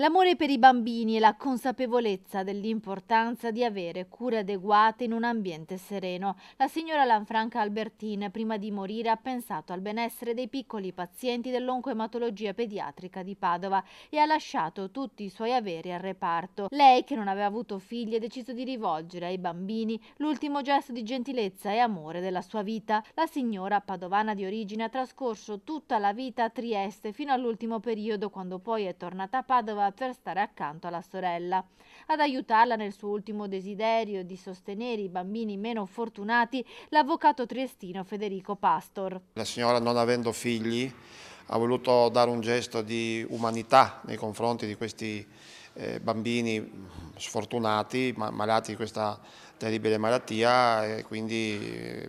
L'amore per i bambini e la consapevolezza dell'importanza di avere cure adeguate in un ambiente sereno. La signora Lanfranca Albertin, prima di morire, ha pensato al benessere dei piccoli pazienti dell'oncoematologia pediatrica di Padova e ha lasciato tutti i suoi averi al reparto. Lei, che non aveva avuto figli, ha deciso di rivolgere ai bambini l'ultimo gesto di gentilezza e amore della sua vita. La signora, padovana di origine, ha trascorso tutta la vita a Trieste fino all'ultimo periodo, quando poi è tornata a Padova per stare accanto alla sorella. Ad aiutarla nel suo ultimo desiderio di sostenere i bambini meno fortunati, l'avvocato triestino Federico Pastor. La signora, non avendo figli, ha voluto dare un gesto di umanità nei confronti di questi bambini sfortunati, malati di questa terribile malattia, e quindi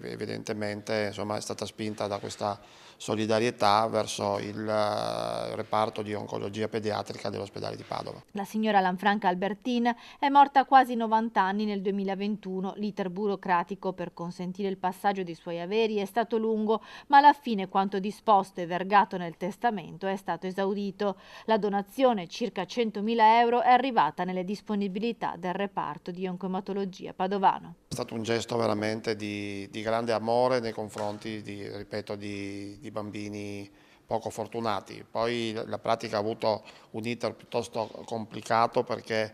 evidentemente, insomma, è stata spinta da questa solidarietà verso il reparto di oncologia pediatrica dell'ospedale di Padova. La signora Lanfranca Albertin è morta a quasi 90 anni nel 2021. L'iter burocratico per consentire il passaggio dei suoi averi è stato lungo, ma alla fine quanto disposto e vergato nel testamento è stato esaurito. La donazione, circa 100.000 euro, è arrivata nelle disponibilità del reparto di oncoematologia padovano. È stato un gesto veramente di grande amore nei confronti, ripeto, di bambini poco fortunati. Poi la pratica ha avuto un iter piuttosto complicato, perché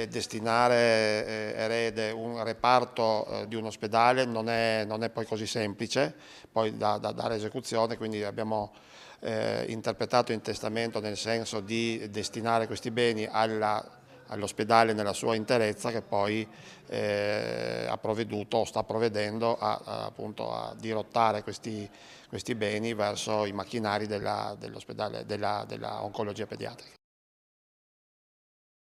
destinare erede un reparto di un ospedale non è poi così semplice poi da dare esecuzione, quindi abbiamo interpretato il testamento nel senso di destinare questi beni all'ospedale nella sua interezza, che poi ha provveduto o sta provvedendo appunto a dirottare questi beni verso i macchinari dell'ospedale della oncologia pediatrica.